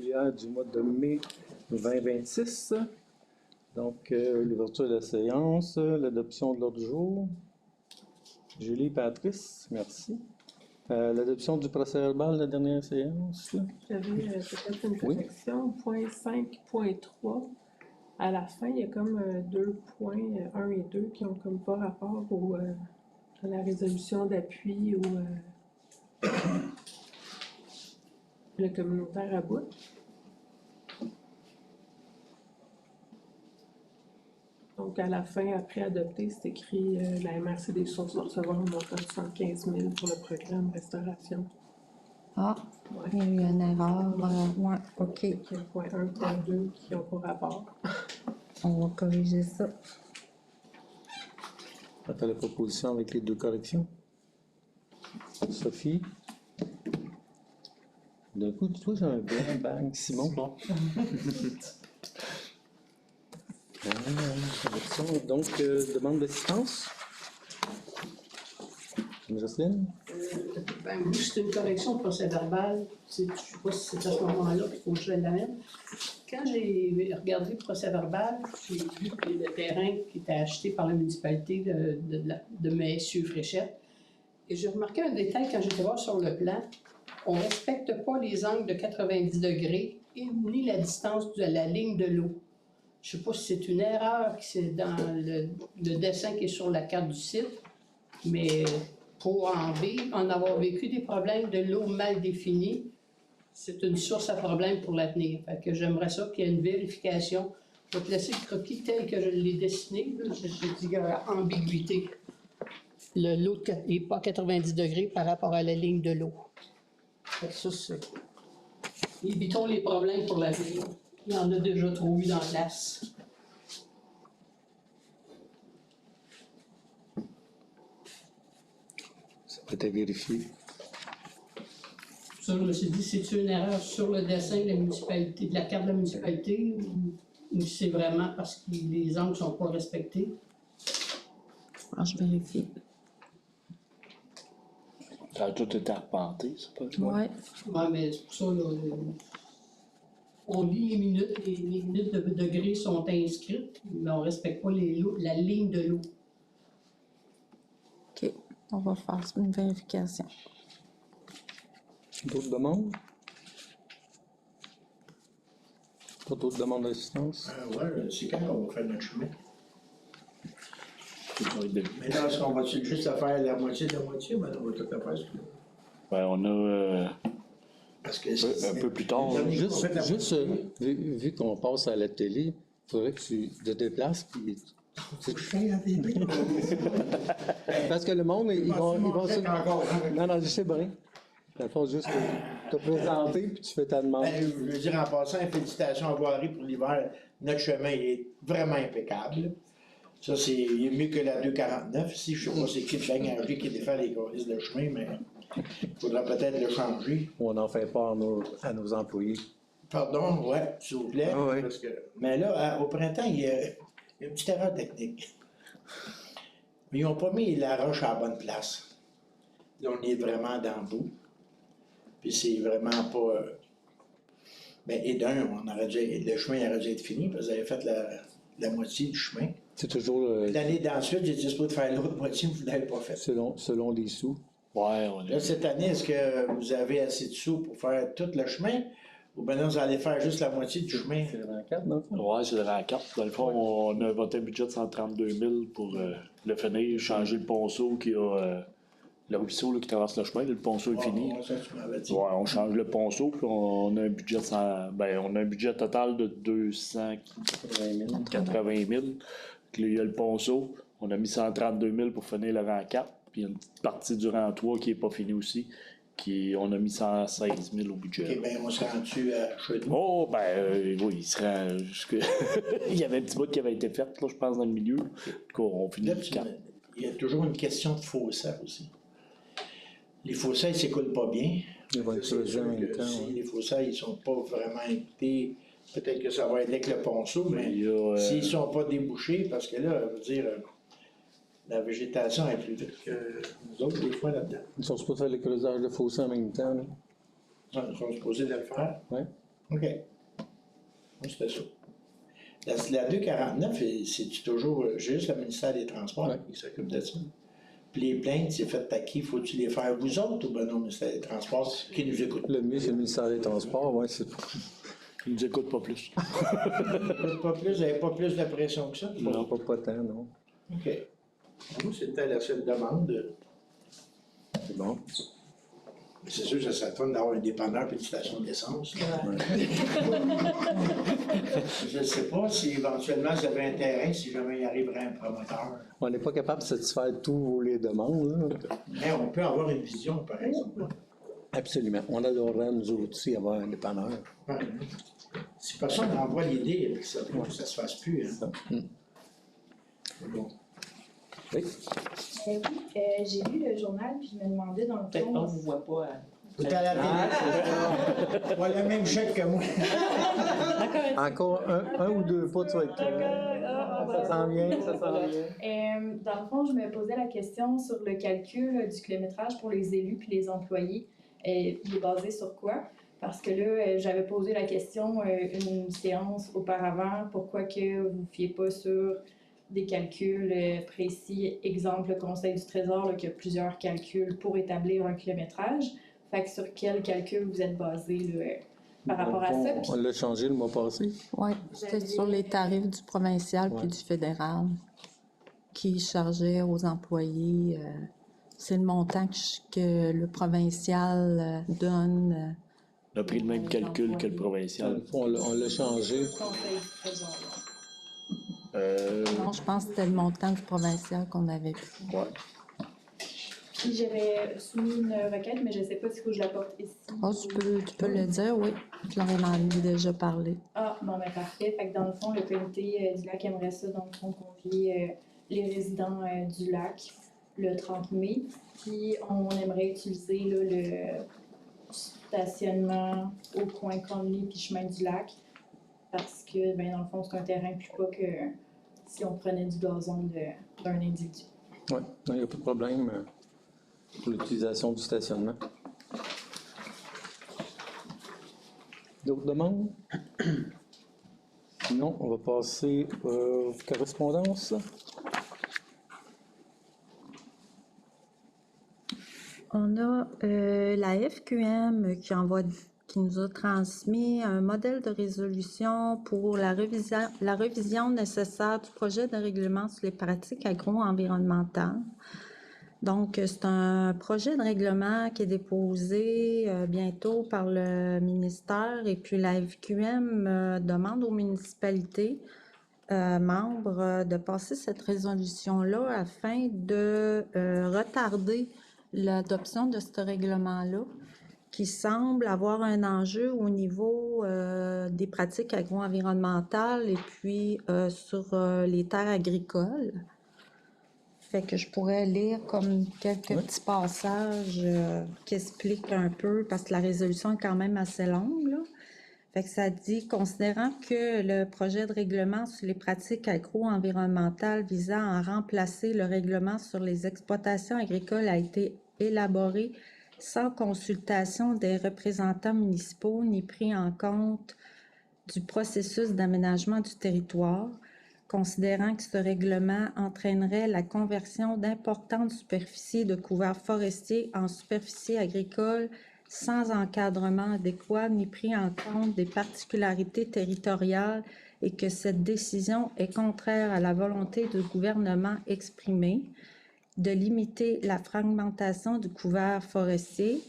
régulière du mois de mai 2026. Donc, l'ouverture de la séance, l'adoption de l'ordre du jour. Julie et Patrice, merci. L'adoption du procès-verbal de la dernière séance. J'avais peut-être une correction. Point 5.3. À la fin, il y a comme deux points, 1 et 2, qui ont comme pas rapport à la résolution d'appui ou le communautaire à bout. Donc, à la fin, après adopter, c'est écrit la MRC des Sources va recevoir un montant de 115 000 pour le programme Restauration. Ah, Ouais. il y a eu une erreur. Ouais, OK. Il y a point 1, point 2 qui n'ont pas rapport. On va corriger ça. Attends la proposition avec les deux corrections. Sophie. D'un coup, toi, j'ai un bang. Simon. Donc, demande d'assistance. Jocelyne? Moi, c'est une correction de procès-verbal. Je ne sais pas si c'est à ce moment-là qu'il faut que je l'amène. Quand j'ai regardé le procès-verbal, j'ai vu que le terrain qui était acheté par la municipalité de Messieurs Fréchette. Et j'ai remarqué un détail quand j'étais voir sur le plan. On ne respecte pas les angles de 90 degrés ni la distance de la ligne de l'eau. Je ne sais pas si c'est une erreur qui c'est dans le dessin qui est sur la carte du site, mais pour en avoir vécu des problèmes de l'eau mal définie, c'est une source à problème pour l'avenir. Fait que j'aimerais ça qu'il y ait une vérification. Je vais te laisser le croquis tel que je l'ai dessiné. Là. Je dis qu'il y a ambiguïté. L'eau n'est pas à 90 degrés par rapport à la ligne de l'eau. Fait que ça, c'est... Évitons les problèmes pour l'avenir. Il y en a déjà trop eu dans la place. Ça peut être vérifié. Ça, je me suis dit, c'est-tu une erreur sur le dessin de la municipalité, de la carte de la municipalité, ou c'est vraiment parce que les angles ne sont pas respectés? Ah, je vérifie. Ça a tout été arpenté, ça peut être. Ouais. Oui, mais c'est pour ça, là, on lit les minutes de degrés sont inscrites, mais on ne respecte pas la ligne de l'eau. OK. On va faire une vérification. D'autres demandes? Pas d'autres demandes d'assistance? Oui, c'est quand on va faire notre chemin. Mais là, on va juste faire la moitié de la moitié, mais on va tout la faire. Ben, on a Parce que un peu plus tard. Juste vu qu'on passe à la télé, il faudrait que tu te déplaces. Puis, parce que le monde, ils vont se... Non, je sais bien. Il faut juste te présenter puis tu fais ta demande. Ben, je veux dire, en passant, félicitations à Voirie pour l'hiver. Notre chemin est vraiment impeccable. Ça, c'est mieux que la 249. Ici, je ne sais pas c'est qui le bang qui défait les colis de chemin, mais il faudra peut-être le changer. On n'en fait pas à nos employés. Pardon, ouais, s'il vous plaît. Ah ouais. Parce que... Mais là, au printemps, il y a une petite erreur technique. Ils n'ont pas mis la roche à la bonne place. Là, on est vraiment dans le bout. Puis c'est vraiment pas... Ben, et d'un, le chemin aurait dû être fini, parce qu'ils avaient fait la moitié du chemin. C'est toujours... L'année d'ensuite, j'ai dit de faire l'autre moitié, vous ne l'avez pas fait. Selon les sous. Ouais, on Là, est. cette année, est-ce que vous avez assez de sous pour faire tout le chemin? Ou bien non, vous allez faire juste la moitié du chemin? C'est le 24, non? Ouais, c'est la carte. Dans le fond, on a voté un budget de 132 000 pour le finir, changer le ponceau qui a. Le ruisseau là, qui traverse le chemin, le ponceau est fini. Ça, tu m'avais dit. Ouais, on change le ponceau, puis on a un budget on a un budget total de 280 000. Puis il y a le ponceau, on a mis 132 000 pour finir le rang 4, puis il y a une petite partie du rang 3 qui n'est pas finie aussi, on a mis 116 000 au budget. OK, bien, on se rend-tu à Chedou? Oh, oui, il se rend jusque... il y avait un petit bout qui avait été fait, là, je pense, dans le milieu, qu'on finit Là, le 4. il y a toujours une question de fossés aussi. Les fossés, ils ne s'écoulent pas bien. Ils vont être C'est sûr en même que temps, si ouais. les fossés, ils ne sont pas vraiment écoutés, peut-être que ça va être avec le ponceau, mais Il y a, s'ils ne sont pas débouchés, parce que là, je veux dire, la végétation est plus vite que nous autres, des fois, là-dedans. Ils sont supposés faire le creusage de fossé en même temps. Là. Ils sont supposés de le faire. Ouais. OK. Moi, c'était ça. La 249, c'est toujours juste le ministère des Transports qui s'occupe de ça. Puis les plaintes, c'est fait à qui? Faut-tu les faire vous autres ou ben non, le ministère des Transports qui nous écoute? Le mieux, c'est le ministère des Transports, ouais, c'est... Ils nous écoutent pas plus. Pas plus, vous n'avez pas plus de pression que ça? Non, pas tant, non. OK. Moi, c'était la seule demande. C'est bon. C'est sûr que ça serait fun d'avoir un dépanneur et une station d'essence. Je ne sais pas si éventuellement vous avez un terrain, si jamais il arriverait un promoteur. On n'est pas capable de satisfaire tous les demandes, là. Mais on peut avoir une vision, par exemple. Absolument. On adorerait, nous autres aussi, avoir un dépanneur. Ouais. Si personne n'envoie l'idée, ça ne se fasse plus. Hein. Bon. Oui. Oui, j'ai lu le journal puis je me demandais dans le Peut-être qu'on fond. ne vous voit pas. Vous êtes à la télé. Pas le même chèque que moi. Encore un ou deux pas, tu vas être... Ça s'en vient, ça s'en vient. Dans le fond, je me posais la question sur le calcul du kilométrage pour les élus puis les employés. Il est basé sur quoi? Parce que là, j'avais posé la question une séance auparavant, pourquoi que vous ne fiez pas sur des calculs précis. Exemple, le Conseil du Trésor là, qui a plusieurs calculs pour établir un kilométrage. Fait que sur quel calcul vous êtes basé là, par rapport à ça? On l'a changé le mois passé. Oui, c'était sur les tarifs du provincial puis du fédéral qui chargeaient aux employés. C'est le montant que le provincial donne. On a pris le même calcul que le provincial. On l'a changé. Conseil du Trésor. Non, je pense que c'était le montant du provincial qu'on avait pris. Puis j'avais soumis une requête, mais je ne sais pas si je la porte ici. Oh, tu peux le dire, oui. Je leur ai déjà parlé. Ah, bon, ben parfait. Fait que dans le fond, le comité du lac aimerait ça, dans le fond, convier les résidents du lac le 30 mai. Puis on aimerait utiliser là, le stationnement au coin Conley puis chemin du lac. Parce que, ben, dans le fond, c'est un terrain plus bas que si on prenait du gazon d'un individu. Oui, il n'y a pas de problème pour l'utilisation du stationnement. D'autres demandes? Non, on va passer aux correspondances. On a la FQM qui nous a transmis un modèle de résolution pour la révision nécessaire du projet de règlement sur les pratiques agro-environnementales. Donc, c'est un projet de règlement qui est déposé bientôt par le ministère et puis la FQM demande aux municipalités membres de passer cette résolution-là afin de retarder l'adoption de ce règlement-là qui semble avoir un enjeu au niveau des pratiques agro-environnementales et puis sur les terres agricoles. Fait que je pourrais lire comme quelques petits passages qui expliquent un peu, parce que la résolution est quand même assez longue, là. Fait que ça dit, considérant que le projet de règlement sur les pratiques agro-environnementales visant à remplacer le règlement sur les exploitations agricoles a été élaboré sans consultation des représentants municipaux ni pris en compte du processus d'aménagement du territoire, considérant que ce règlement entraînerait la conversion d'importantes superficies de couverts forestiers en superficies agricoles sans encadrement adéquat ni pris en compte des particularités territoriales et que cette décision est contraire à la volonté du gouvernement exprimée de limiter la fragmentation du couvert forestier,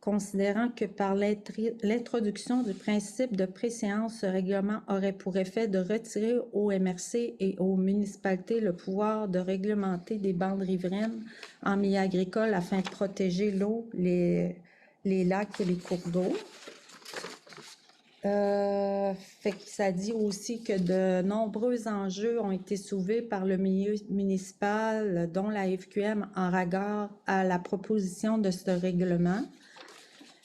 considérant que par l'introduction du principe de préséance, ce règlement aurait pour effet de retirer aux MRC et aux municipalités le pouvoir de réglementer des bandes riveraines en milieu agricole afin de protéger l'eau, les lacs et les cours d'eau. Fait que ça dit aussi que de nombreux enjeux ont été soulevés par le milieu municipal, dont la FQM en regard à la proposition de ce règlement.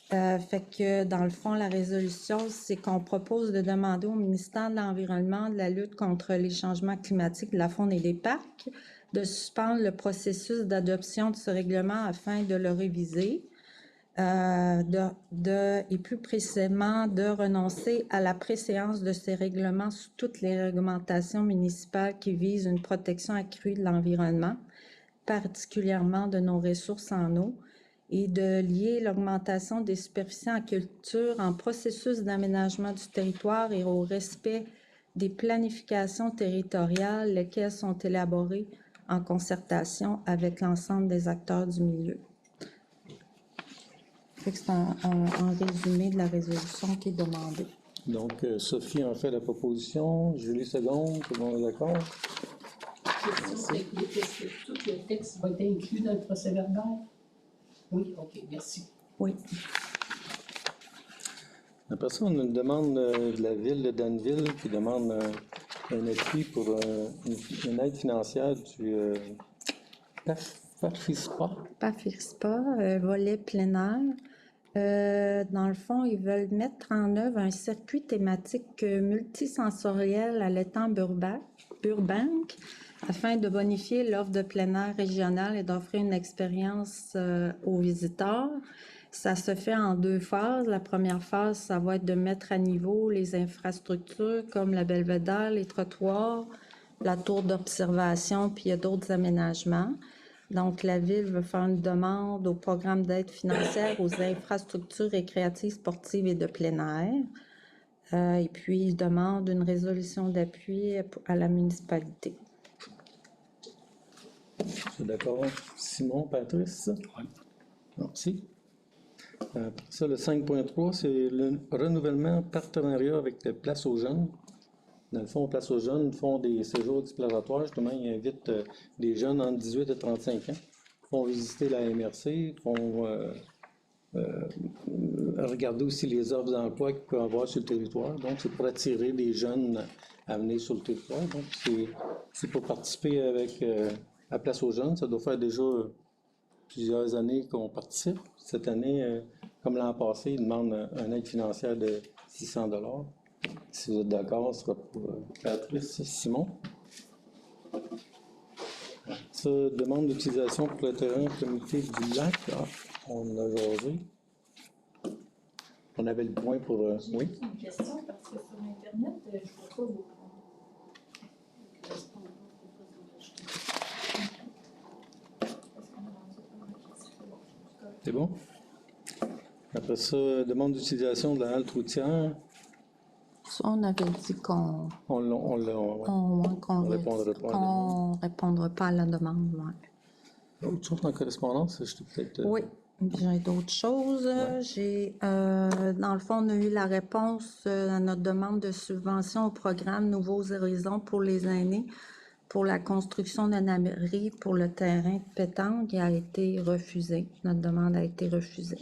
Fait que dans le fond, la résolution, c'est qu'on propose de demander au ministère de l'Environnement, de la lutte contre les changements climatiques, de la faune et des parcs, de suspendre le processus d'adoption de ce règlement afin de le réviser. et plus précisément de renoncer à la préséance de ces règlements sous toutes les réglementations municipales qui visent une protection accrue de l'environnement, particulièrement de nos ressources en eau, et de lier l'augmentation des superficies en culture en processus d'aménagement du territoire et au respect des planifications territoriales, lesquelles sont élaborées en concertation avec l'ensemble des acteurs du milieu. C'est un résumé de la résolution qui est demandée. Donc, Sophie en fait la proposition, Julie seconde, tout le monde est d'accord? Est-ce que tout le texte va être inclus dans le procès-verbal? Oui, OK, merci. Oui. Après ça, on a une demande de la ville de Danville qui demande un appui pour une aide financière du PAFIRSPA, volet plein air. Dans le fond, ils veulent mettre en œuvre un circuit thématique multisensoriel à l'étang Burbank afin de bonifier l'offre de plein air régionale et d'offrir une expérience aux visiteurs. Ça se fait en 2 phases. La première phase, ça va être de mettre à niveau les infrastructures comme la belvédère, les trottoirs, la tour d'observation, puis il y a d'autres aménagements. Donc, la Ville veut faire une demande au programme d'aide financière aux infrastructures récréatives, sportives et de plein air. Et puis, il demande une résolution d'appui à la municipalité. C'est d'accord. Simon, Patrice? Oui. Merci. Après ça, le 5.3, c'est le renouvellement partenariat avec la Place aux jeunes. Dans le fond, Place aux jeunes font des séjours exploratoires. Justement, ils invitent des jeunes entre 18 et 35 ans. Ils font visiter la MRC, font regarder aussi les offres d'emploi qu'ils peuvent avoir sur le territoire. Donc, c'est pour attirer des jeunes à venir sur le territoire. Donc, c'est pour participer avec la Place aux jeunes. Ça doit faire déjà plusieurs années qu'on participe. Cette année, comme l'an passé, ils demandent une aide financière de 600 $. Si vous êtes d'accord, ce sera pour Patrice. Simon? Ça, demande d'utilisation pour le terrain comité du lac. Ah, on a jasé. On avait le point pour... J'ai oui? une question parce que sur Internet, je ne vois pas vos C'est bon? Après ça, demande d'utilisation de la halte routière. Ça, on avait dit qu'on répondra pas à la demande. Ouais. Autre chose en correspondance, je t'ai peut-être... Oui, j'ai d'autres choses. Ouais. Dans le fond, on a eu la réponse à notre demande de subvention au programme Nouveaux Horizons pour les aînés pour la construction d'un abri pour le terrain de pétanque qui a été refusé. Notre demande a été refusée.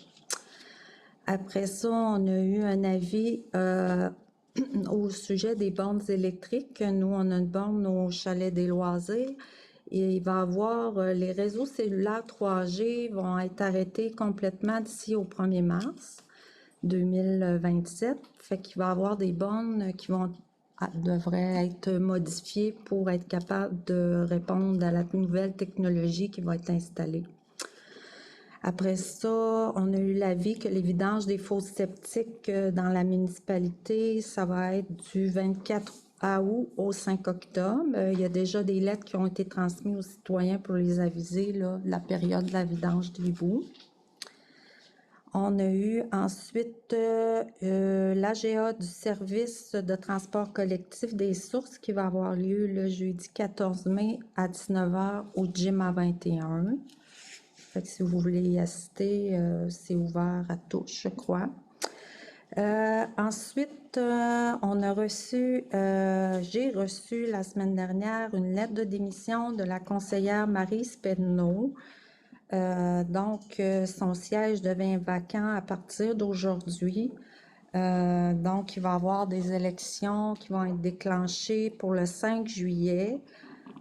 Après ça, on a eu un avis au sujet des bornes électriques. Nous, on a une borne au chalet des loisirs. Et il va y avoir les réseaux cellulaires 3G vont être arrêtés complètement d'ici au 1er mars 2027. Fait qu'il va y avoir des bornes qui devraient être modifiées pour être capables de répondre à la nouvelle technologie qui va être installée. Après ça, on a eu l'avis que les vidanges des fosses septiques dans la municipalité, ça va être du 24 août au 5 octobre. Il y a déjà des lettres qui ont été transmises aux citoyens pour les aviser là, la période de la vidange des boues. On a eu ensuite l'AGA du service de transport collectif des sources qui va avoir lieu le jeudi 14 mai à 19h au gym à 21. Fait que si vous voulez y assister, c'est ouvert à tous, je crois. Ensuite, j'ai reçu la semaine dernière une lettre de démission de la conseillère Marie Spedneau. Donc, son siège devient vacant à partir d'aujourd'hui. Donc, il va y avoir des élections qui vont être déclenchées pour le 5 juillet.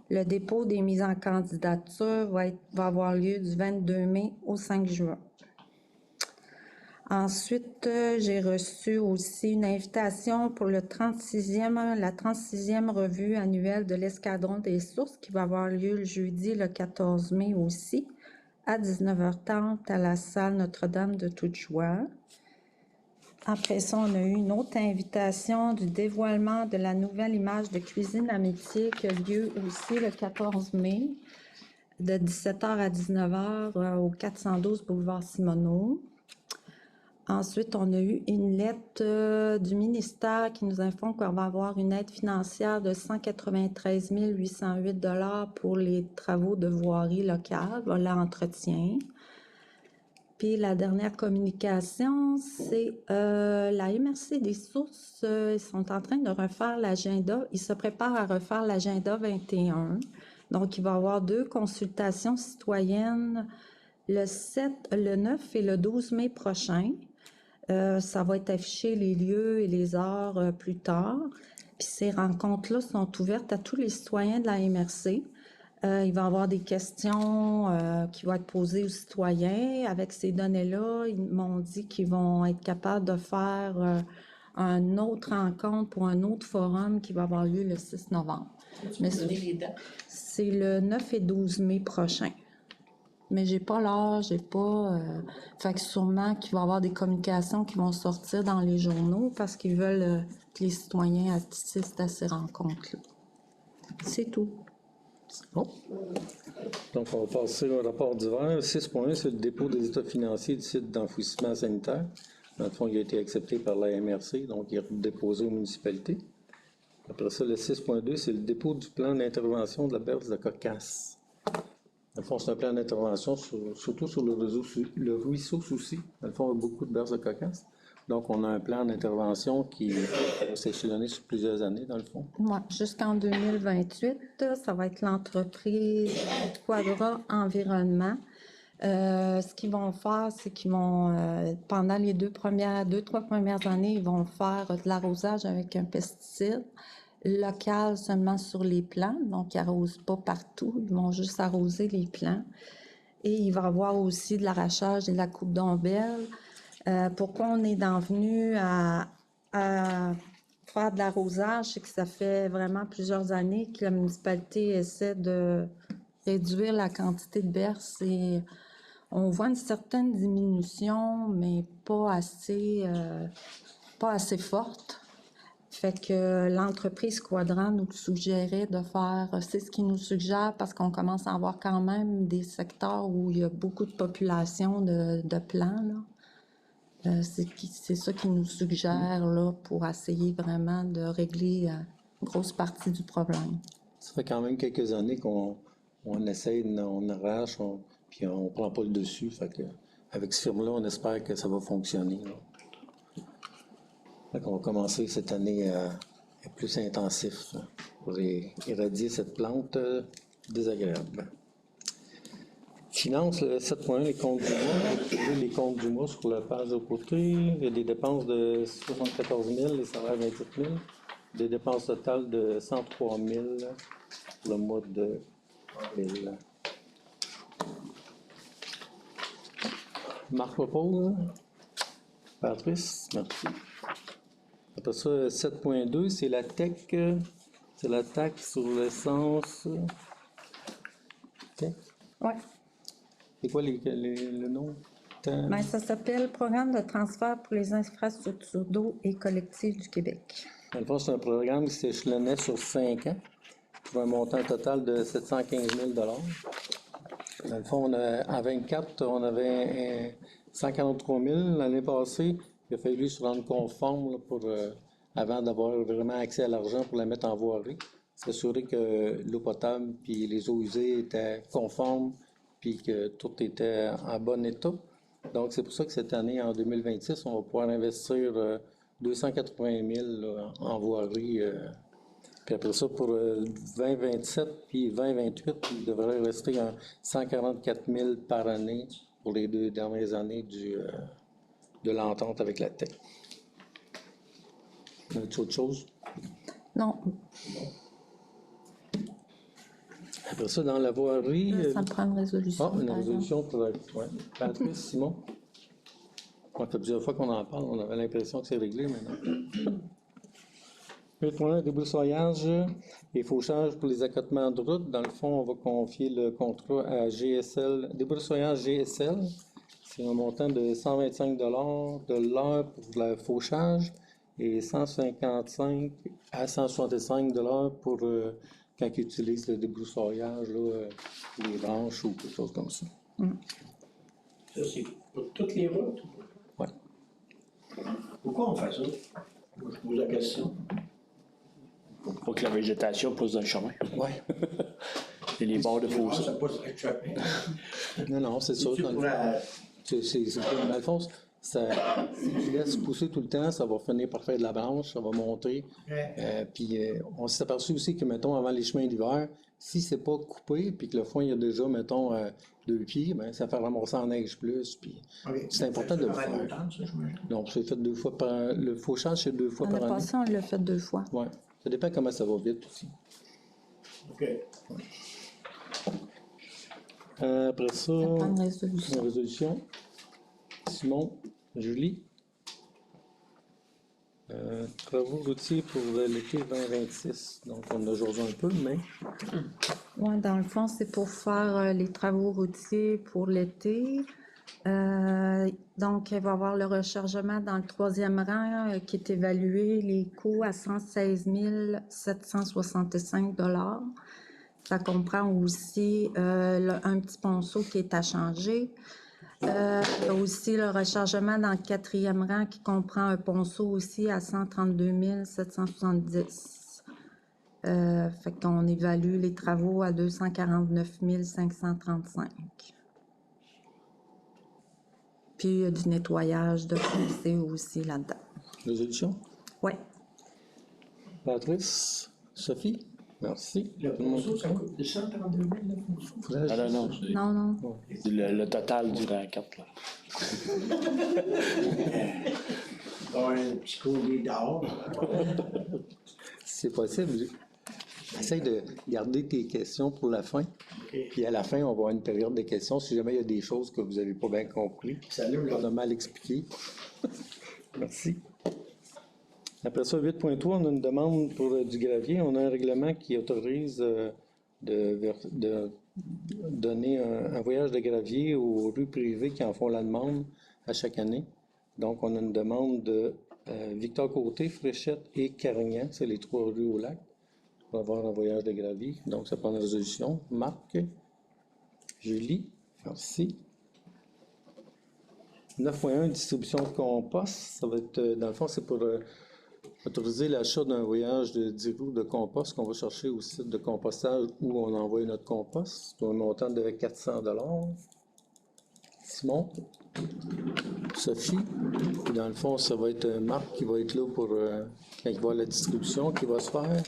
Le dépôt des mises en candidature va avoir lieu du 22 mai au 5 juin. Ensuite, j'ai reçu aussi une invitation pour la 36e revue annuelle de l'Escadron des sources qui va avoir lieu le jeudi le 14 mai aussi à 19h30 à la salle Notre-Dame de toute joie. Après ça, on a eu une autre invitation du dévoilement de la nouvelle image de Cuisine Amitié qui a lieu aussi le 14 mai de 17h à 19h au 412 boulevard Simoneau. Ensuite, on a eu une lettre du ministère qui nous informe qu'on va avoir une aide financière de 193 808 $ pour les travaux de voirie locale, l'entretien. Puis la dernière communication, c'est la MRC des sources. Ils sont en train de refaire l'agenda. Ils se préparent à refaire l'agenda 21. Donc, il va y avoir 2 consultations citoyennes le 9 et le 12 mai prochain. Ça va être affiché les lieux et les heures plus tard. Puis ces rencontres-là sont ouvertes à tous les citoyens de la MRC. Il va y avoir des questions qui vont être posées aux citoyens. Avec ces données-là, ils m'ont dit qu'ils vont être capables de faire une autre rencontre pour un autre forum qui va avoir lieu le 6 novembre. Tu peux donner les dates? C'est le 9 et 12 mai prochain. Mais j'ai pas l'heure, j'ai pas... fait que sûrement qu'il va y avoir des communications qui vont sortir dans les journaux parce qu'ils veulent que les citoyens assistent à ces rencontres-là. C'est tout. Bon. Donc, on va passer au rapport d'hiver. 6.1, c'est le dépôt des états financiers du site d'enfouissement sanitaire. Dans le fond, il a été accepté par la MRC, donc il est déposé aux municipalités. Après ça, le 6.2, c'est le dépôt du plan d'intervention de la berge de Cocasse. Dans le fond, c'est un plan d'intervention surtout sur le ruisseau Soucy. Dans le fond, il y a beaucoup de berges de Cocasse. Donc, on a un plan d'intervention qui va s'échelonner sur plusieurs années, dans le fond. Ouais, jusqu'en 2028, ça va être l'entreprise Quadra Environnement. Ce qu'ils vont faire, c'est qu'ils vont, pendant les 3 premières années, ils vont faire de l'arrosage avec un pesticide local seulement sur les plants. Donc, ils n'arrosent pas partout, ils vont juste arroser les plants. Et il va y avoir aussi de l'arrachage et de la coupe d'ombelle. Pourquoi on est venu à faire de l'arrosage, c'est que ça fait vraiment plusieurs années que la municipalité essaie de réduire la quantité de berces et on voit une certaine diminution, mais pas assez forte. Fait que l'entreprise Quadrant nous suggérait de faire, c'est ce qu'ils nous suggèrent parce qu'on commence à avoir quand même des secteurs où il y a beaucoup de population de plants, là. C'est ça qu'ils nous suggèrent là, pour essayer vraiment de régler une grosse partie du problème. Ça fait quand même quelques années qu'on essaye, on arrache, puis on ne prend pas le dessus. Fait que, avec ce firme-là, on espère que ça va fonctionner. Fait qu'on va commencer cette année à être plus intensif là, pour éradier cette plante désagréable. Finance, le 7.1, les comptes du mois. Vous trouvez les comptes du mois sur la page de côté. Il y a des dépenses de 74 000, les salaires 27 000. Des dépenses totales de 103 000 pour le mois de avril. Marc propose. Patrice, merci. Après ça, 7.2, c'est la TEC. C'est la taxe sur l'essence. TEC. Ouais. C'est quoi le nom? Ben, ça s'appelle Programme de transfert pour les infrastructures d'eau et collectives du Québec. Dans le fond, c'est un programme qui s'échelonnait sur 5 ans pour un montant total de 715 000 $. Dans le fond, en 24, on avait 143 000 l'année passée. Il a fallu se rendre conforme là, avant d'avoir vraiment accès à l'argent pour la mettre en voirie. S'assurer que l'eau potable puis les eaux usées étaient conformes puis que tout était en bon état. Donc, c'est pour ça que cette année, en 2026, on va pouvoir investir 280 000 là, en voirie. Puis après ça, pour 2027 puis 2028, il devrait rester 144 000 par année pour les 2 dernières années de l'entente avec la TEC. As-tu autre chose? Non, Après ça, dans la voirie... ça me prend une résolution. Ah, une par exemple. résolution pour... Ouais. Patrice, Simon? Ça fait plusieurs fois qu'on en parle, on avait l'impression que c'est réglé maintenant. 8.1, débroussaillage et fauchage pour les accotements de route. Dans le fond, on va confier le contrat à GSL, débroussaillage GSL. C'est un montant de 125 de l'heure pour le fauchage et 155 à 165 pour quand ils utilisent le débroussaillage, là, les branches ou quelque chose comme ça. Ça, c'est pour toutes les routes? Ouais. Pourquoi on fait ça? Moi, je pose la question. Pour que la végétation pousse dans le chemin. Ouais. Et les bords de Ah, fossé. ça passe avec le chemin. Non, c'est ça. Tu Dans le pourrais- dans le fond, ça, si tu laisses pousser tout le temps, ça va finir par faire de la branche, ça va monter. Ouais. Puis on s'est aperçu aussi que, mettons, avant les chemins d'hiver, si c'est pas coupé, puis que le foin il y a déjà, mettons, 2 pieds, ben, ça fait ramasser en neige plus. Puis Ok. c'est important de le Ça fait faire. longtemps, ça, j'imagine. Donc, c'est fait 2 fois par le fauchage, c'est 2 fois L'année par année. passée, on l'a fait 2 fois. Ouais. Ça dépend comment ça va vite aussi. OK. Après ça, Ça prend une la résolution. résolution. Simon, Julie. Travaux routiers pour l'été 2026. Donc, on a aujourd'hui un peu, mais Ouais, dans le fond, c'est pour faire les travaux routiers pour l'été. Donc, il va y avoir le rechargement dans le 3e rang qui est évalué, les coûts à 116 765 $. Ça comprend aussi un petit ponceau qui est à changer. Il y a aussi le rechargement dans le 4e rang qui comprend un ponceau aussi à 132 770. Fait qu'on évalue les travaux à 249 535. Puis il y a du nettoyage de fossé aussi là-dedans. résolution. Oui. Patrice, Sophie, merci. Le Tout le monde ponceau, est ça content? coûte 132 000, le ponceau. Faudrait- Ah non, c'est Non, non. le total du rang 4. Là. Un petit collier d'or. Si c'est possible, essaye de garder tes questions pour la fin. OK. Puis à la fin, on va avoir une période de questions. Si jamais il y a des choses que vous n'avez pas bien compris, Salut, on là. a mal expliqué. Merci. Après ça, 8.3, on a une demande pour du gravier. On a un règlement qui autorise de donner un voyage de gravier aux rues privées qui en font la demande à chaque année. Donc, on a une demande de Victor Côté, Fréchette et Carignan. C'est les 3 rues au lac. On va avoir un voyage de gravier. Donc, ça prend une résolution. Marc, Julie, merci. 9.1, distribution de compost. Ça va être, dans le fond, c'est pour autoriser l'achat d'un voyage de 10 roues de compost qu'on va chercher au site de compostage où on envoie notre compost. C'est un montant de 400 $. Simon, Sophie, puis dans le fond, ça va être Marc qui va être là pour quand il va y avoir la distribution qui va se faire.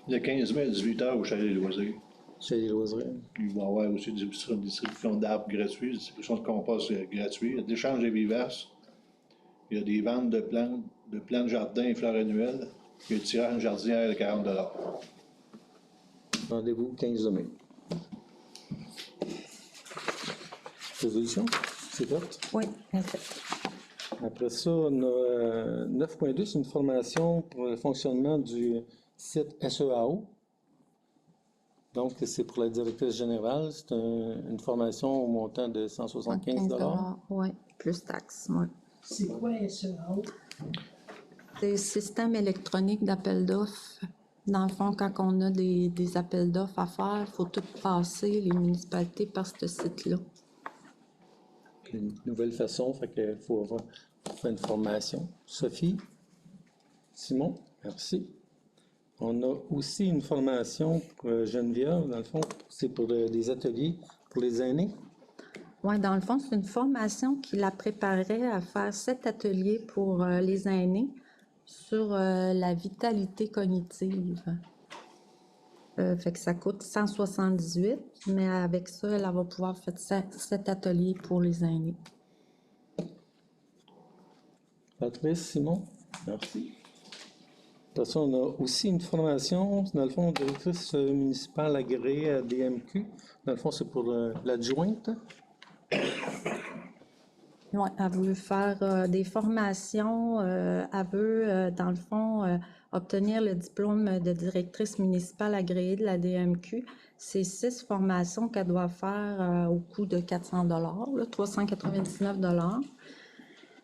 De 15 mai à 18 h au chalet des loisirs. Chez les loisirs. Il va y avoir aussi une distribution d'arbres gratuits, une distribution de compost gratuit, il y a de l'échange de vivaces, il y a des ventes de plantes de jardin et fleurs annuelles, il y a le tirage jardinière de 40 $. Rendez-vous 15 mai. Résolution, c'est fait. Oui, parfait. Après ça, on a 9.2, c'est une formation pour le fonctionnement du site SEAO. Donc, c'est pour la directrice générale. C'est une formation au montant de 175 $. Oui, plus taxes. Ouais. C'est quoi SEAO? C'est le système électronique d'appel d'offres. Dans le fond, quand on a des appels d'offres à faire, il faut tout passer, les municipalités, par ce site-là. Une nouvelle façon, fait qu'il faut faire une formation. Sophie, Simon, merci. On a aussi une formation pour Geneviève, dans le fond, c'est pour des ateliers pour les aînés. Oui, dans le fond, c'est une formation qui la préparait à faire 7 ateliers pour les aînés sur la vitalité cognitive. Fait que ça coûte 178, mais avec ça, elle va pouvoir faire 7 ateliers pour les aînés. Patrice, Simon, merci. Après ça, on a aussi une formation, dans le fond, directrice municipale agréée à DMQ. Dans le fond, c'est pour l'adjointe. Ouais, elle veut faire des formations, elle veut, dans le fond, obtenir le diplôme de directrice municipale agréée de la DMQ. C'est 6 formations qu'elle doit faire au coût de 400 $, 399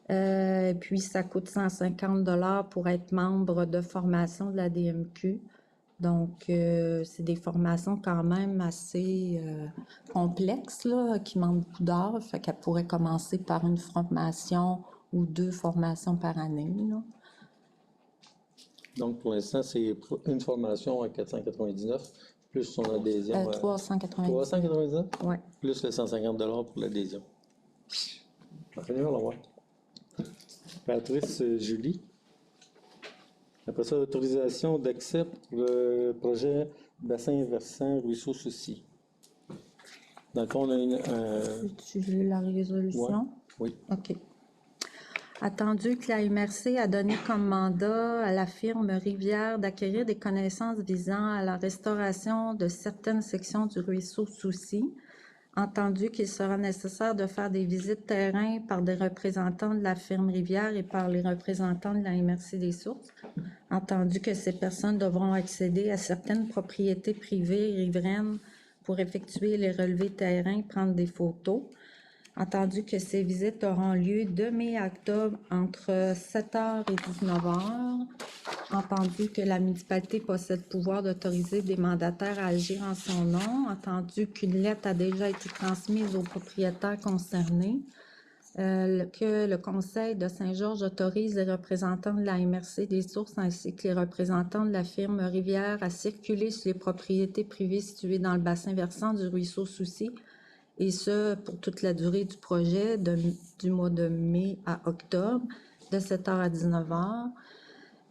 $. Puis ça coûte 150 $ pour être membre de formation de la DMQ. Donc, c'est des formations quand même assez complexes, là, qui demandent beaucoup d'heures. Fait qu'elle pourrait commencer par une formation ou 2 formations par année, là. Donc, pour l'instant, c'est une formation à 499, plus son adhésion à 390. 399, Ouais. plus les 150 $ pour l'adhésion. Enfin, on va voir. Patrice, Julie. Après ça, autorisation d'accès pour le projet bassin versant ruisseau souci. Dans le fond, on a une. Tu veux la résolution? Oui. OK. Attendu que la MRC a donné comme mandat à la firme Rivière d'acquérir des connaissances visant à la restauration de certaines sections du ruisseau Soucy, entendu qu'il sera nécessaire de faire des visites terrain par des représentants de la firme Rivière et par les représentants de la MRC des Sources, entendu que ces personnes devront accéder à certaines propriétés privées riveraines pour effectuer les relevés terrain, prendre des photos, entendu que ces visites auront lieu de mai à octobre entre 7h et 19h, entendu que la municipalité possède pouvoir d'autoriser des mandataires à agir en son nom, entendu qu'une lettre a déjà été transmise aux propriétaires concernés, que le Conseil de Saint-Georges autorise les représentants de la MRC des Sources ainsi que les représentants de la firme Rivière à circuler sur les propriétés privées situées dans le bassin versant du ruisseau Soucy, et ce, pour toute la durée du projet, du mois de mai à octobre, de 7h à 19h.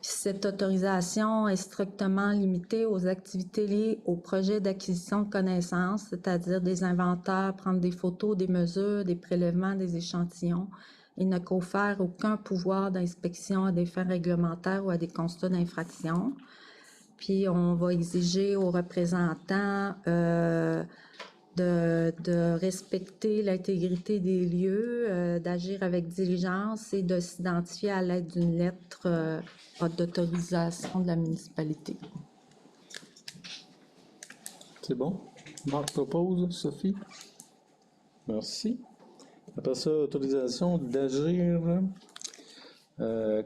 Cette autorisation est strictement limitée aux activités liées au projet d'acquisition de connaissances, c'est-à-dire des inventaires, prendre des photos, des mesures, des prélèvements, des échantillons, et ne confère aucun pouvoir d'inspection à des fins réglementaires ou à des constats d'infraction. Puis, on va exiger aux représentants de respecter l'intégrité des lieux, d'agir avec diligence et de s'identifier à l'aide d'une lettre d'autorisation de la municipalité. C'est bon? Marc propose, Sophie? Merci. Après ça, autorisation d'agir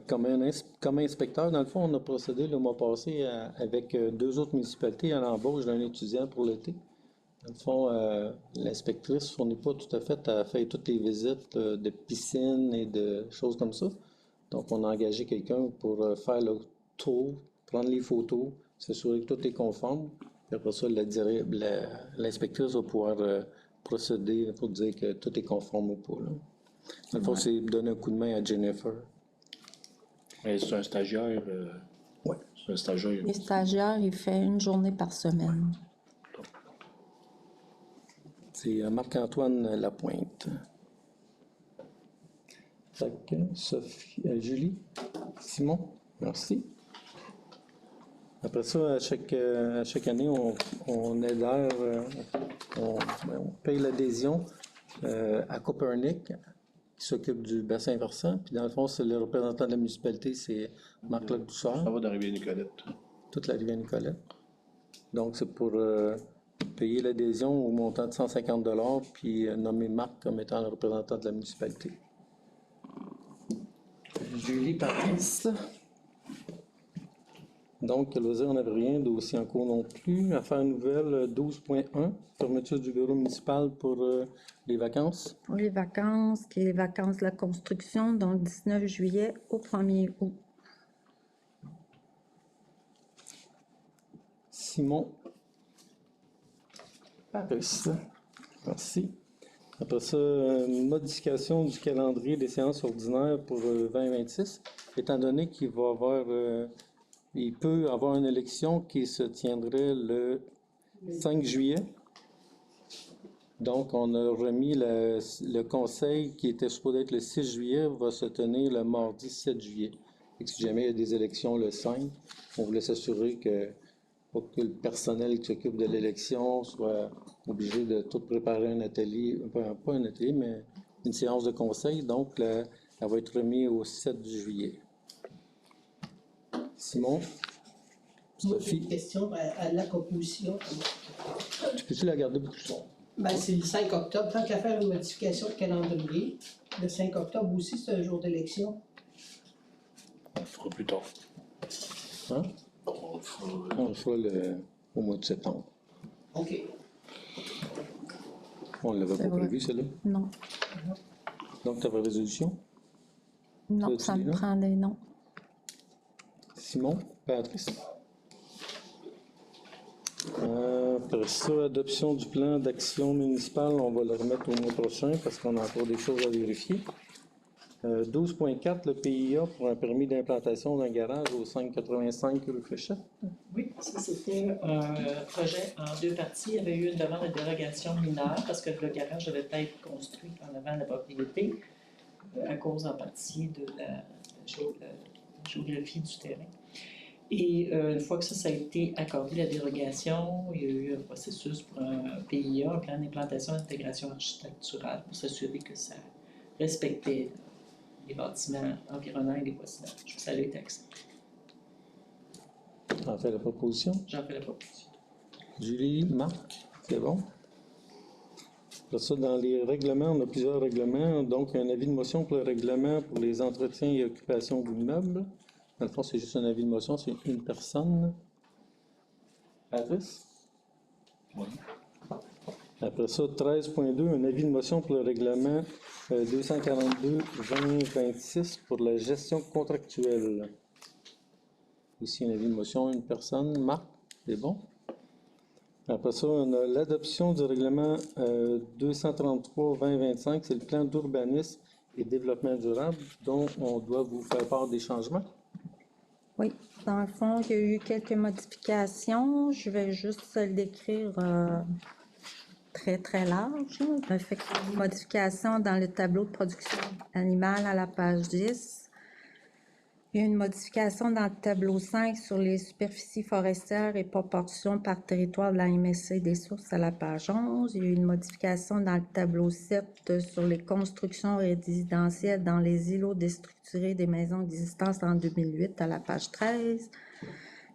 comme inspecteur. Dans le fond, on a procédé le mois passé avec 2 autres municipalités à l'embauche d'un étudiant pour l'été. Dans le fond, l'inspectrice ne fournit pas tout à fait, elle fait toutes les visites de piscine et de choses comme ça. Donc, on a engagé quelqu'un pour faire le tour, prendre les photos, s'assurer que tout est conforme. Puis après ça, l'inspectrice va pouvoir procéder pour dire que tout est conforme ou pas. Là. Dans le fond, c'est donner un coup de main à Jennifer. Mais c'est un stagiaire. Oui. C'est un stagiaire. Les stagiaires, il fait 1 journée par semaine. C'est Marc-Antoine Lapointe. Sophie, Julie, Simon, merci. Après ça, à chaque année, on adhère, on paye l'adhésion à Copernic, qui s'occupe du bassin versant. Puis dans le fond, c'est le représentant de la municipalité, c'est Marc-Claude Douceur. Ça va dans la rivière Nicolette. Toute la rivière Nicolette. Donc, c'est pour payer l'adhésion au montant de 150 $, puis nommer Marc comme étant le représentant de la municipalité. Julie Patrice. Donc, loisir, on n'avait rien. Dossier en cours non plus. Affaires nouvelles 12.1. Fermeture du bureau municipal pour les vacances. Pour les vacances, qui est les vacances de la construction, donc 19 juillet au 1er août. Simon Patrice. Merci. Après ça, modification du calendrier des séances ordinaires pour 2026, étant donné qu'il va avoir, il peut avoir une élection qui se tiendrait le 5 juillet. Donc, on a remis le conseil qui était supposé être le 6 juillet, va se tenir le mardi 7 juillet. Et si jamais il y a des élections le 5, on voulait s'assurer que pour que le personnel qui s'occupe de l'élection soit obligé de tout préparer un atelier, pas un atelier, mais une séance de conseil, donc elle va être remise au 7 juillet. Simon? Moi, j'ai une Sophie? question à la composition. Tu peux-tu la garder beaucoup plus long? Ben, c'est le 5 octobre. Tant qu'à faire une modification de calendrier, le 5 octobre aussi, c'est un jour d'élection. On le fera plus tard. Hein? On le fera. On le fera au mois de septembre. OK. On ne l'avait C'est pas vrai. prévu, celle-là. Non, Donc, tu avais résolution? non, As-tu ça des me noms? prend des noms. Simon? Patrice? Après ça, adoption du plan d'action municipale, on va le remettre au mois prochain parce qu'on a encore des choses à vérifier. 12.4, le PIA pour un permis d'implantation d'un garage au 585 rue Fléchette. Oui, ça c'était un projet en deux parties. Il y avait eu une demande de dérogation mineure parce que le garage devait être construit en avant de la propriété à cause en partie de la géographie du terrain. Et une fois que ça a été accordé, la dérogation, il y a eu un processus pour un PIA, un plan d'implantation et d'intégration architecturale, pour s'assurer que ça respectait les bâtiments environnants et les voisinages. Ça a été accepté. On fait la proposition. J'en fais la proposition. Julie, Marc, c'est bon. Après ça, dans les règlements, on a plusieurs règlements. Donc, un avis de motion pour le règlement pour les entretiens et occupations d'immeubles. Dans le fond, c'est juste un avis de motion, c'est une personne. Patrice? Oui. Après ça, 13.2, un avis de motion pour le règlement 242-2026 pour la gestion contractuelle. Ici, un avis de motion, une personne. Marc, c'est bon. Après ça, on a l'adoption du règlement 233-2025, c'est le plan d'urbanisme et développement durable dont on doit vous faire part des changements. Oui, dans le fond, il y a eu quelques modifications. Je vais juste le décrire très, très large. Il fait une modification dans le tableau de production animale à la page 10. Il y a une modification dans le tableau 5 sur les superficies forestières et proportions par territoire de la MSC des sources à la page 11. Il y a eu une modification dans le tableau 7 sur les constructions résidentielles dans les îlots déstructurés des maisons existantes en 2008 à la page 13.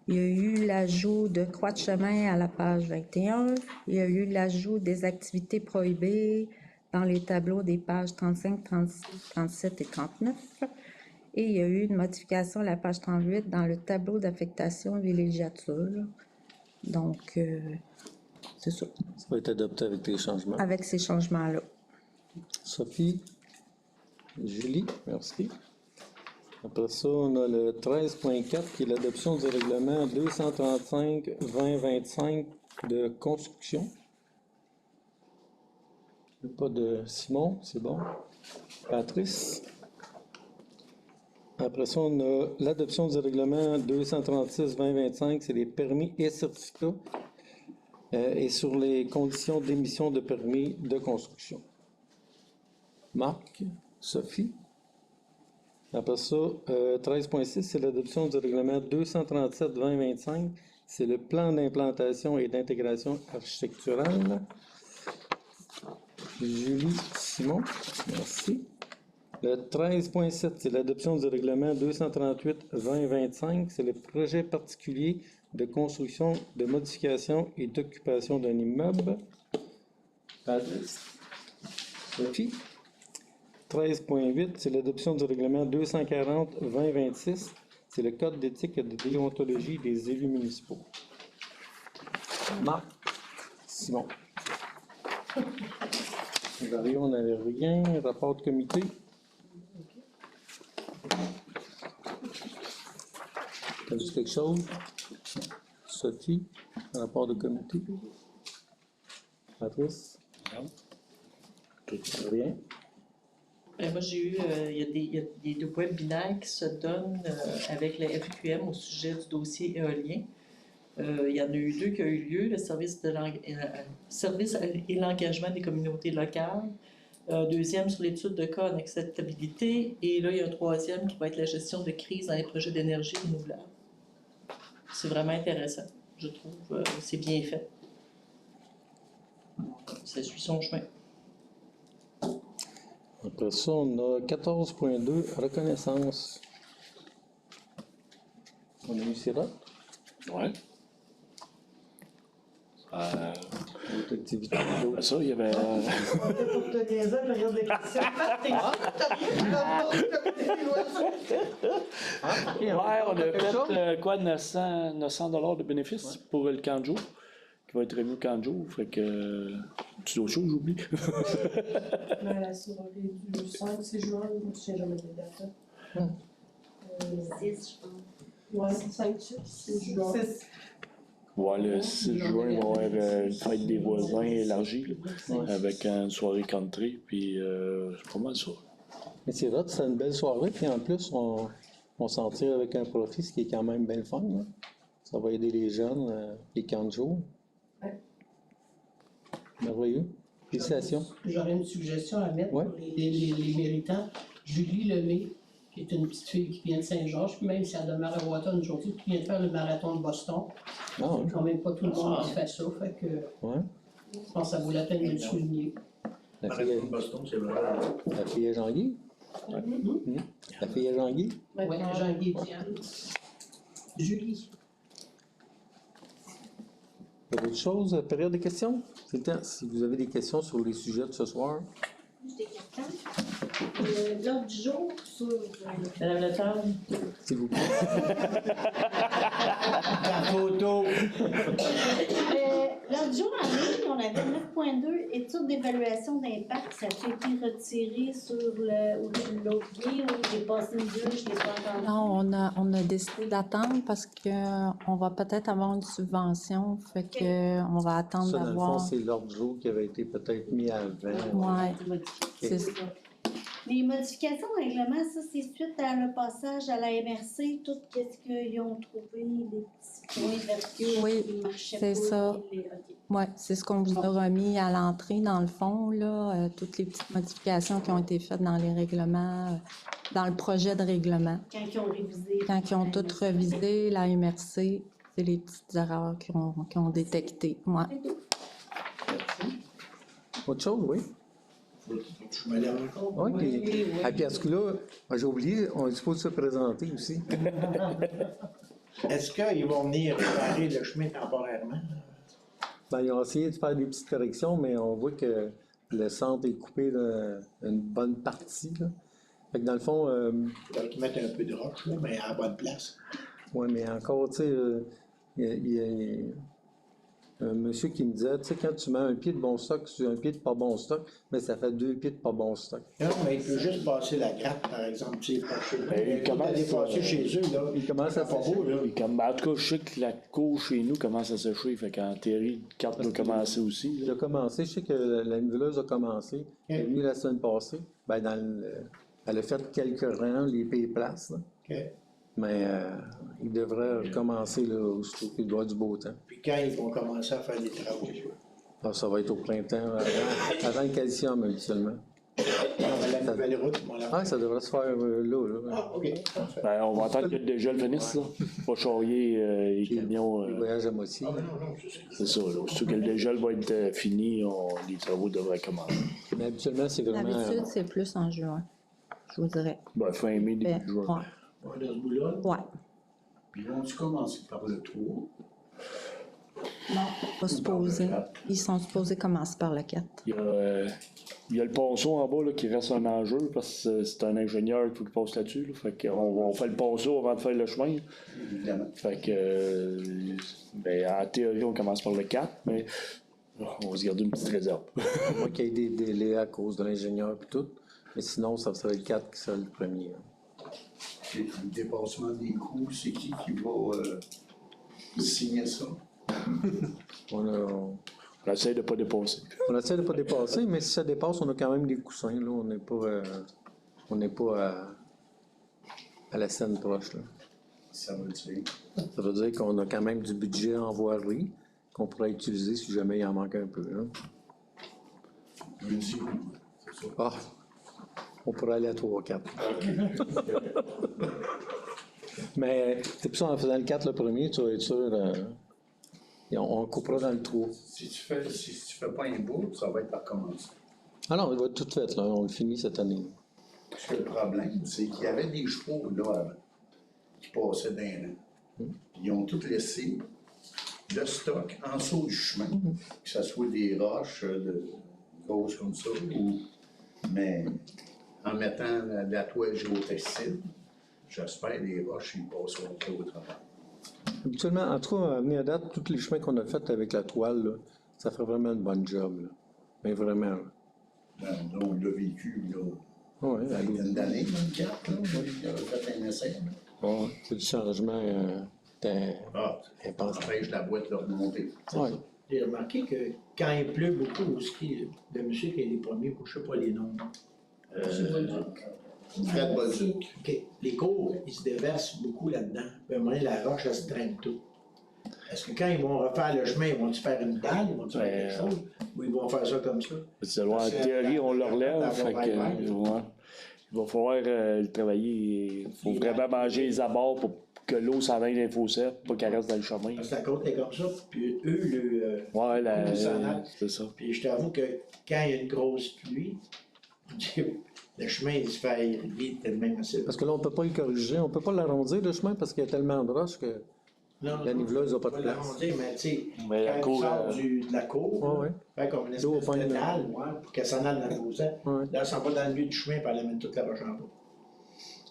Il y a eu l'ajout de croix de chemin à la page 21. Il y a eu l'ajout des activités prohibées dans les tableaux des pages 35, 36, 37 et 39. Et il y a eu une modification à la page 38 dans le tableau d'affectation villégiature. Donc, c'est ça, Ça va être adopté avec les changements. avec ces changements-là. Sophie, Julie, merci. Après ça, on a le 13.4 qui est l'adoption du règlement 235-2025 de construction. Pas de Simon, c'est bon. Patrice. Après ça, on a l'adoption du règlement 236-2025, c'est les permis et certificats et sur les conditions d'émission de permis de construction. Marc, Sophie. Après ça, 13.6, c'est l'adoption du règlement 237-2025, c'est le plan d'implantation et d'intégration architecturale. Julie, Simon, merci. Le 13.7, c'est l'adoption du règlement 238-2025. C'est le projet particulier de construction, de modification et d'occupation d'un immeuble. Patrice. Sophie. 13.8, c'est l'adoption du règlement 240-2026. C'est le code d'éthique et de déontologie des élus municipaux. Marc. Simon. Vario, on n'avait rien. Rapport de comité. T'as-tu quelque chose? Sophie, rapport de comité? Patrice? Non. Rien? Moi, j'ai eu, il y a des webinaires qui se donnent avec la FQM au sujet du dossier éolien. Il y en a eu deux qui ont eu lieu, le service et l'engagement des communautés locales. Deuxième sur l'étude de cas en acceptabilité. Et là, il y a un troisième qui va être la gestion de crise dans les projets d'énergie renouvelable. C'est vraiment intéressant, je trouve. C'est bien fait. Ça suit son chemin. Après ça, on a 14.2, reconnaissance. On a eu Sirotte, Ouais. autre activité, Après d'autres. ça, il y avait. Pour te niaiser, je regarde les questions. Ouais, on a fait quoi, 900 $ de bénéfices pour le camp de jour, qui va être remis au camp de jour. Fait que. Tu d'autres choses, j'oublie. La soirée du 5, 6 juin, je ne sais jamais des dates. 6, je pense. Ouais, 5, 6 juin. Ouais, le 6 juin, il va y avoir une fête des voisins élargie, là, avec une soirée country, puis c'est pas mal ça. Mais Sirotte, c'est une belle soirée, puis en plus, on s'en tire avec un profit, ce qui est quand même bien le fun. Là. Ça va aider les jeunes, les camps de jour. Ouais. Merveilleux. Félicitations. J'aurais une suggestion à mettre Ouais. pour les méritants. Julie Lemay, qui est une petite fille qui vient de Saint-Georges, puis même si elle demeure à Waterton aujourd'hui, qui vient de faire le marathon de Boston. Ah, ouais. C'est quand même pas tout le monde qui fait ça, fait que Ouais. je pense que ça vaut la peine de le souligner. La fille, Boston, c'est vrai. la fille à Jean-Guy. La fille à Jean-Guy. Oui, Jean-Guy et Diane. Julie. Autre chose, période de questions? C'est le temps. Si vous avez des questions sur les sujets de ce soir. Des questions. L'ordre du jour sur. Madame la table. S'il vous plaît. Ta photo. L'ordre du jour en ligne, on avait 9.2, étude d'évaluation d'impact. Ça a été retiré sur l'autre guide ou j'ai passé une vue, je ne l'ai pas entendu. Non, on a décidé d'attendre parce qu'on va peut-être avoir une subvention, fait que on va attendre Ça, dans le fond, d'avoir. c'est l'ordre du jour qui avait été peut-être mis avant. Ouais, c'est ça. Les modifications de règlement, ça, c'est suite à le passage à la MRC, tout ce qu'ils ont trouvé, les petits points vertueux Oui, qui ne marchaient c'est pas. ça. OK. Ouais, c'est ce qu'on vous a remis à l'entrée, dans le fond, là, toutes les petites modifications qui ont été faites dans les règlements, dans le projet de règlement. Quand ils ont révisé. Quand ils ont tout revisé, la MRC, c'est les petites erreurs qu'ils ont détectées. Ouais. Autre chose, oui. Je me lève encore. Oui, puis, ah, puis à ce coup-là, j'ai oublié, on est supposé se présenter aussi. Est-ce qu'ils vont venir réparer le chemin temporairement? Ben, ils ont essayé de faire des petites corrections, mais on voit que le centre est coupé d'une bonne partie. Là. Fait que dans le fond, Il faudrait qu'ils mettent un peu de roche, là, mais à la bonne place. oui, mais encore, tu sais, il y a un monsieur qui me disait, tu sais, quand tu mets un pied de bon stock sur un pied de pas bon stock, mais ça fait 2 pieds de pas bon stock. Non, mais il peut juste passer la gratte, par exemple. Tu sais, pas chez Ben, il commence, passer chez eux, là. Il commence à pas beau, là. Puis comme, en tout cas, je sais que la cour chez nous commence à sécher, fait qu'en théorie, le carte doit commencer aussi. Il Là. a commencé, je sais que la niveleuse a commencé. Elle est venue la semaine passée. Ben, elle a fait quelques rangs, les pays places. Là. OK. Mais il devrait recommencer là, aussitôt qu'il doit du beau temps. Puis quand ils vont commencer à faire des travaux? Ah, ça va être au printemps, avant le calcium habituellement. La nouvelle route, mon Ah, ça devrait se faire là. Ah, OK. Parfait. Ben, on va attendre que le dégel finisse, là. Pas charrier les camions. Le voyage à moitié. Ah, non, je sais. C'est ça, là. Surtout que le dégel va être fini, les travaux devraient commencer. Mais habituellement, c'est vraiment. D'habitude, c'est plus en juin, je vous dirais. Ben, fin mai, début Ben, juin. ouais. Ouais, dans ce bout-là. Ouais. Puis vont-tu commencer par le 3? Pas supposé. Ils sont supposés commencer par le 4. Il y a le ponceau en bas là, qui reste un enjeu parce que c'est un ingénieur qu'il faut qu'il passe là-dessus. Là. Fait qu'on fait le ponceau avant de faire le chemin. Évidemment. Fait que, ben, en théorie, on commence par le 4, mais on va se garder une petite réserve. Moi qu'il y ait des délais à cause de l'ingénieur et tout. Mais sinon, ça serait le 4 qui serait le premier. Le dépassement des coûts, c'est qui va signer ça? On essaie de ne pas dépasser. On essaie de ne pas dépasser, mais si ça dépasse, on a quand même des coussins. Là. On n'est pas à la scène proche. Là. Ça veut dire? Ça veut dire qu'on a quand même du budget en voirie qu'on pourrait utiliser si jamais il en manque un peu. Là. Jeudi, c'est ça. Ah, on pourrait aller à 3-4. Mais c'est pour ça, en faisant le 4 le premier, tu vas être sûr, on coupera dans le 3. Si tu fais pas un bout, ça va être par commencer. Ah non, il va être tout fait, là. On le finit cette année. Parce que le problème, c'est qu'il y avait des chevaux là avant, qui passaient d'un an. Puis ils ont tout laissé le stock en dessous du chemin, que ce soit des roches grosses comme ça, mais en mettant la toile géotextile, j'espère que les roches, ils passeront pas au travail. Habituellement, en tout cas, à venir à date, tous les chemins qu'on a faits avec la toile, là, ça ferait vraiment une bonne job. Là. Mais vraiment. Là. Ben, là, on l'a vécu, là. Ouais, Il y a une année, même 4, là, on a fait un essai. Là. ouais, c'est du changement Ça empêche la boîte de remonter. Ouais. J'ai remarqué que quand il pleut beaucoup au ski, le monsieur qui est les premiers, je ne sais pas les noms. Fred Bolduc. OK. Les cours, ils se déversent beaucoup là-dedans. Puis à un moment donné, la roche, elle se draine tout. Est-ce que quand ils vont refaire le chemin, ils vont-tu faire une dalle, ils vont-tu faire quelque chose, ou ils vont faire ça comme ça? En théorie, on le relève. Fait que, ouais. Il va falloir le travailler. Il faut vraiment manger les abords pour que l'eau s'en aille dans les fossés, pas qu'elle reste dans le chemin. Parce que la côte est comme ça, puis eux, ouais, s'en c'est ça. Puis je t'avoue que quand il y a une grosse pluie, le chemin, il se fait irriguer tellement assez. Parce que là, on ne peut pas y corriger, on ne peut pas l'arrondir, le chemin, parce qu'il y a tellement de roches que la niveleuse n'a pas de On va place. l'arrondir, mais tu sais, Mais la quand cour, il sort de la cour, Ouais, fait comme une L'eau espèce va pas de une- dalle, pour qu'elle s'en aille dans le fossé. Ouais. Là, elle s'en va dans le milieu du chemin, puis elle amène toute la roche en bas.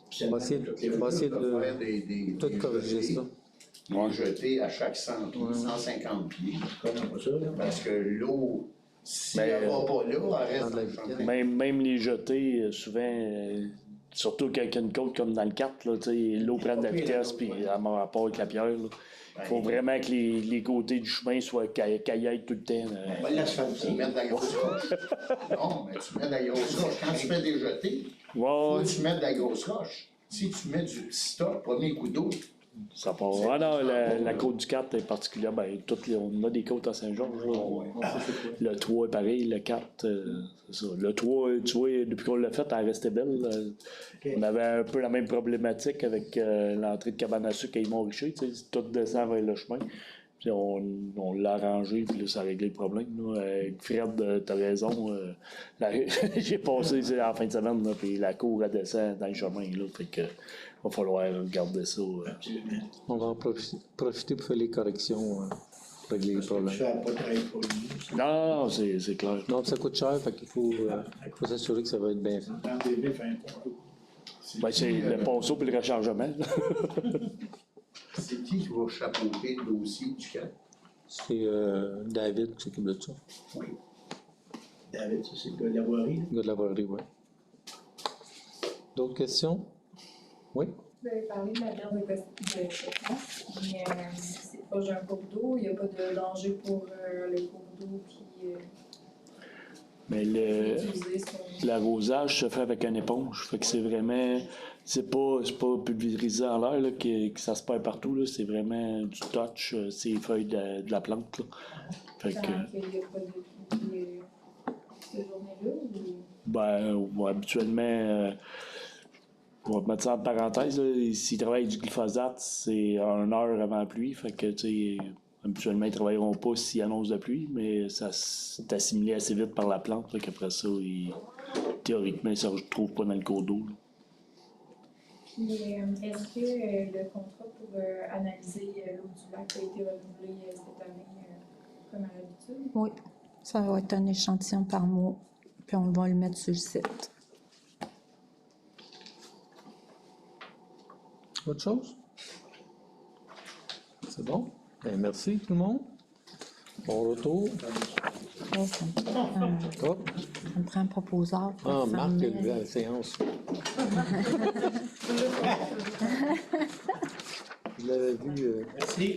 Puis c'est On va le essayer même, de- toutes les on va fois. essayer On va faire des tout corriger jetés, ça. des jetés à chaque 100 pieds, 150 pieds. Je connais pas ça, là. Parce que l'eau, si Mais, elle va pas là, elle dans reste de dans la le vitesse. chemin. Même les jetés, souvent, surtout quand il y a une côte comme dans le 4, là, tu sais, l'eau prend de la vitesse, puis elle part avec la pierre. Là. Il faut vraiment que les côtés du chemin soient caillaient tout le temps. On va l'asphalter. Tu mets de la grosse roche. Non, mais tu mets de la grosse roche. Quand tu fais des jetés, Ouais, faut que tu mets de la grosse roche. Si tu mets du petit stock, premier coup d'eau, ça part. Ah non, la côte du 4 est particulière. Ben, on a des côtes à Saint-Georges. Là. Le 3 est pareil, le 4, c'est ça. Le 3, tu vois, depuis qu'on l'a fait, elle restait belle. On avait un peu la même problématique avec l'entrée de cabane à sucre à Yvon-Richer. Tout descend vers le chemin. Puis on l'a arrangé, puis là, ça a réglé le problème. Là. Fred, t'as raison. J'ai passé en fin de semaine, là, puis la cour, elle descend dans le chemin. Là, fait que va falloir garder ça. On va en profiter pour faire les corrections, pour régler les Je problèmes. fais pas travailler pour lui. Non, c'est clair. Non, puis ça coûte cher, fait qu'il faut s'assurer que ça va être bien fait. Dans le début, fait un peu. Ben, c'est le ponceau et le rechargement. c'est qui va chapeauter le dossier du 4? C'est David qui s'occupe de ça. Oui. David, ça, c'est le gars de la voirie. Le gars de la voirie, oui. D'autres questions? Oui? Vous avez parlé de la perte de Cosmos, mais c'est proche d'un cours d'eau, il n'y a pas de danger pour le cours d'eau qui Mais est utilisé sur... l'arrosage se fait avec une éponge. Fait que c'est vraiment. C'est pas pulvérisé en l'air là, que ça se perd partout. Là. C'est vraiment du touch, c'est les feuilles de la plante. Là. Fait que. Il n'y a pas de pluie cette journée-là Habituellement, on va mettre ça en parenthèse, là, s'ils travaillent du glyphosate, c'est 1 heure avant la pluie. Fait que, tu sais, habituellement, ils ne travailleront pas s'ils annoncent de pluie, mais ça s'est assimilé assez vite par la plante. Fait qu'après ça, théoriquement, ils ne se retrouvent pas dans le cours d'eau. Là. Puis, est-ce que le contrat pour analyser l'eau du lac a été renouvelé cette année comme à l'habitude? Oui, ça va être un échantillon par mois, puis on va le mettre sur le site. Autre chose? C'est bon? Ben, merci tout le monde. Bon retour. Oh, ça me prend un proposeur. pour Ah, faire Marc a ça, levé à la séance. Je l'avais vu. Merci.